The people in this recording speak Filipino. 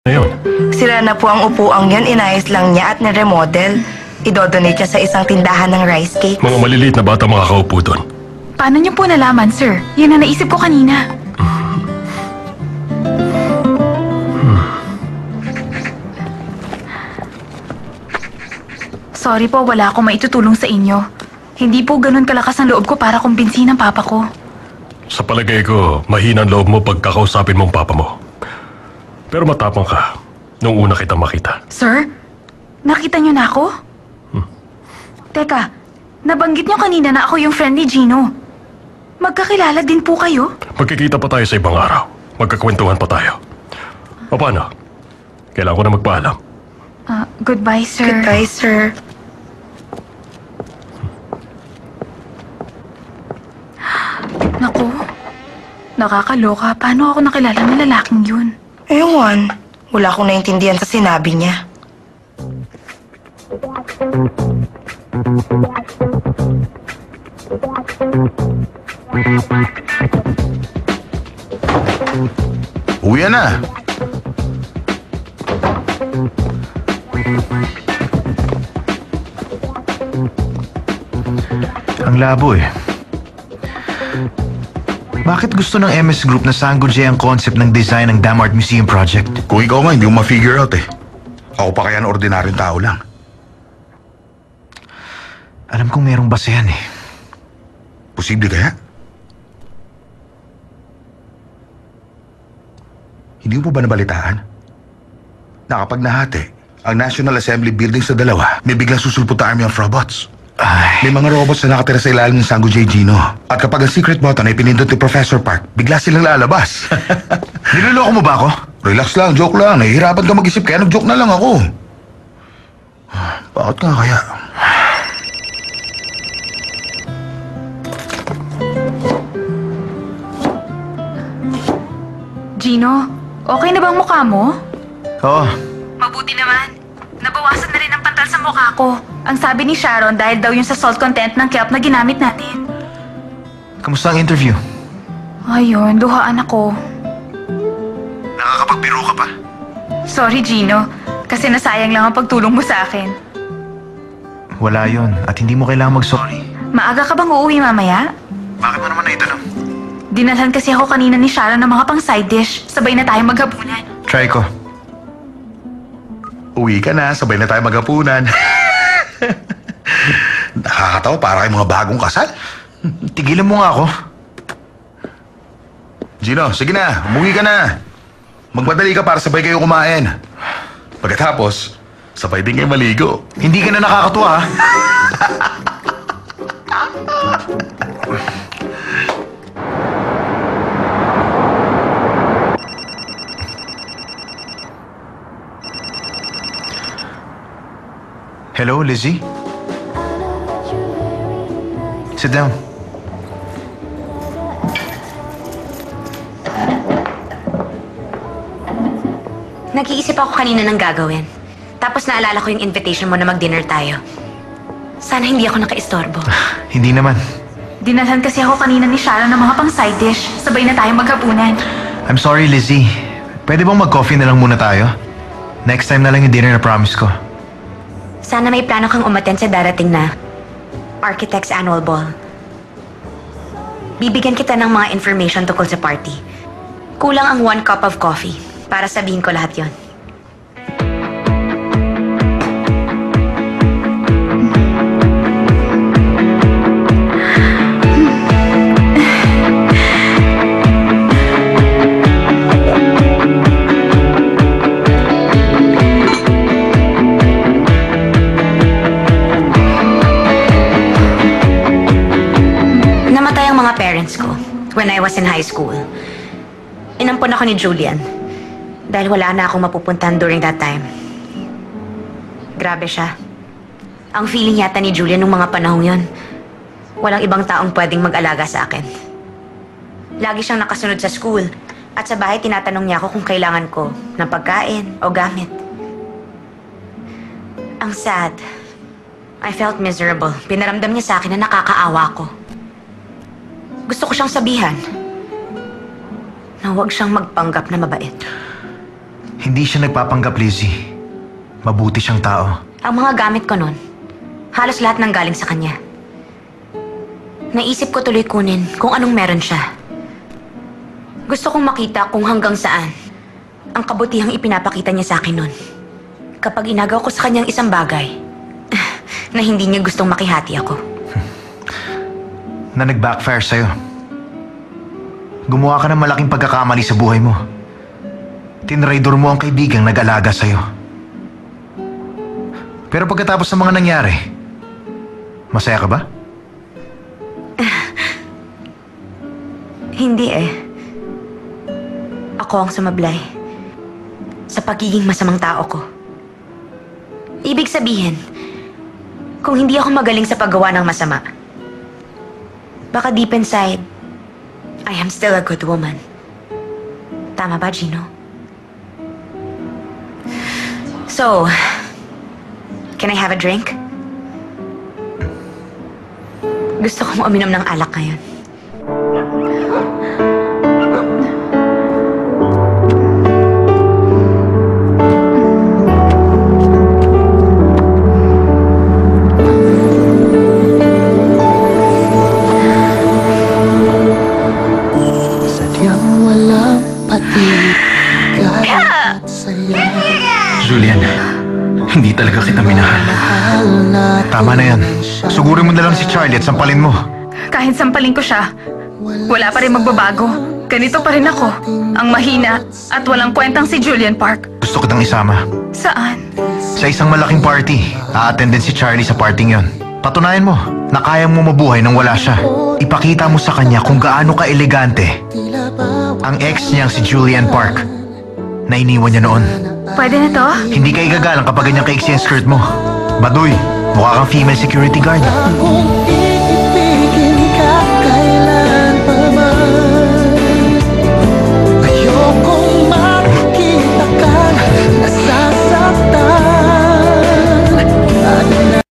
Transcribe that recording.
Ngayon, Sira na po ang upuang yun, inayos lang niya at niremodel. Idodonate niya sa isang tindahan ng rice cake. mga maliliit na bata makakaupo doon. Paano niyo po nalaman, sir? Yan ang naisip ko kanina. Sorry po, wala akong maitutulong sa inyo. Hindi po ganun kalakas ang loob ko para kumbinsihin ang papa ko. Sa palagay ko, mahina ang loob mo pag kakausapin mo ang papa mo. Pero matapang ka nung una kita makita. Sir? Nakita niyo na ako? Teka, nabanggit niyo kanina na ako yung friend ni Gino. Magkakilala din po kayo? Magkikita pa tayo sa ibang araw. Magkakwentuhan pa tayo. O paano? Kailangan ko na magpaalam. Goodbye, sir. Goodbye, sir. Naku, nakakaloka. Paano ako nakilala ng lalaking yun? Ewan, wala akong naintindihan sa sinabi niya. Uwi na. Ang labo eh. Bakit gusto ng MS Group na Sangoje ang concept ng design ng Dam Art Museum project? Kung ikaw nga, hindi mo ma-figure out eh. Ako pa kaya na ordinaryong tao lang. Alam kong merong basehan eh. Posible kaya? Hindi mo pa ba nabalitaan? Na kapag nahati, ang National Assembly building sa dalawa, may biglang susulpot na army of robots. Ay, May mga robots na nakatira sa ilalim ng Sangoje Gino. At kapag ang secret button ay pinindot ni Professor Park, bigla silang lalabas. niloloko mo ba ako? Relax lang, joke lang. Nahihirapan ka mag-isip kaya nag-joke na lang ako. Bakit nga kaya? Gino, okay na bang mukha mo? Oo, Mabuti naman. Nabawasan na rin ang pantal sa mukha ko. Ang sabi ni Sharon dahil daw yung sa salt content ng kelp na ginamit natin. kamusta ang interview? Ayun, duhaan ako. Nakakapagbiro ka pa? Sorry, Gino. Kasi nasayang lang ang pagtulong mo sa akin. Wala yon at hindi mo kailangang mag-sorry. Maaga ka bang uuwi mamaya? Bakit mo naman naitanong? Dinalhan kasi ako kanina ni Sharon ng mga pang side dish. Sabay na tayo maghapunan. Try ko. Uwi ka na, sabay na tayo maghapunan. Nakakatawa, para kayong mga bagong kasal. Tigilan mo nga ako. Gino, sige na, umuwi ka na. Magmadali ka para sabay kayo kumain. Pagkatapos, sabay din kayo maligo. Hindi ka na nakakatuwa ha? Hello, Lizzie? Sit down. Nag-iisip ako kanina ng gagawin. Tapos naalala ko yung invitation mo na mag-dinner tayo. Sana hindi ako nakaistorbo. Hindi naman. Dinalhan kasi ako kanina ni Sharon ng mga pang side dish. Sabay na tayo maghapunan. I'm sorry, Lizzie. Pwede bang mag-coffee na lang muna tayo? Next time na lang yung dinner na promise ko. Sana may plano kang umattend sa darating na Architects Annual Ball. Bibigyan kita ng mga information tungkol sa party. Kulang ang 1 cup of coffee para sabihin ko lahat yon. Namatay ang mga parents ko when I was in high school. Inampon ako ni Julian dahil wala na akong mapupuntahan during that time. Grabe siya. Ang feeling yata ni Julian nung mga panahong yon, walang ibang taong pwedeng mag-alaga sa akin. Lagi siyang nakasunod sa school at sa bahay tinatanong niya ako kung kailangan ko ng pagkain o gamit. Ang sad. I felt miserable. Pinaramdam niya sa akin na nakakaawa ko. Gusto ko siyang sabihan na huwag siyang magpanggap na mabait. Hindi siya nagpapanggap, Lizzie. Mabuti siyang tao. Ang mga gamit ko nun, halos lahat nang galing sa kanya. Naisip ko tuloy kunin kung anong meron siya. Gusto kong makita kung hanggang saan ang kabutihang ipinapakita niya sa akin nun. Kapag inagaw ko sa kanyang isang bagay na hindi niya gustong makihati ako. Na nag-backfire sa'yo. Gumawa ka ng malaking pagkakamali sa buhay mo. Tinraidor mo ang kaibigang nag-alaga sa'yo. Pero pagkatapos ng mga nangyari, masaya ka ba? Hindi eh. Ako ang sumablay sa pagiging masamang tao ko. Ibig sabihin, kung hindi ako magaling sa paggawa ng masama, baka deep inside, I am still a good woman. Tama ba, Gino? So, can I have a drink? Gusto kong uminom ng alak ngayon. Julian, hindi talaga kita minahal. Tama na yan. Sugurin mo na lang si Charlie at sampalin mo. Kahit sampalin ko siya, wala pa rin magbabago. Ganito pa rin ako, ang mahina at walang kwentang si Julian Park. Gusto kitang isama. Saan? Sa isang malaking party, a-attend din si Charlie sa parting yon. Patunayan mo na kaya mo mabuhay nang wala siya. Ipakita mo sa kanya kung gaano ka-elegante ang ex niyang si Julian Park na iniwan niya noon. Pwede na to? Hindi ka igagalang kapag ganyang kaiksi ang skirt mo. Baduy, mukha kang female security guard.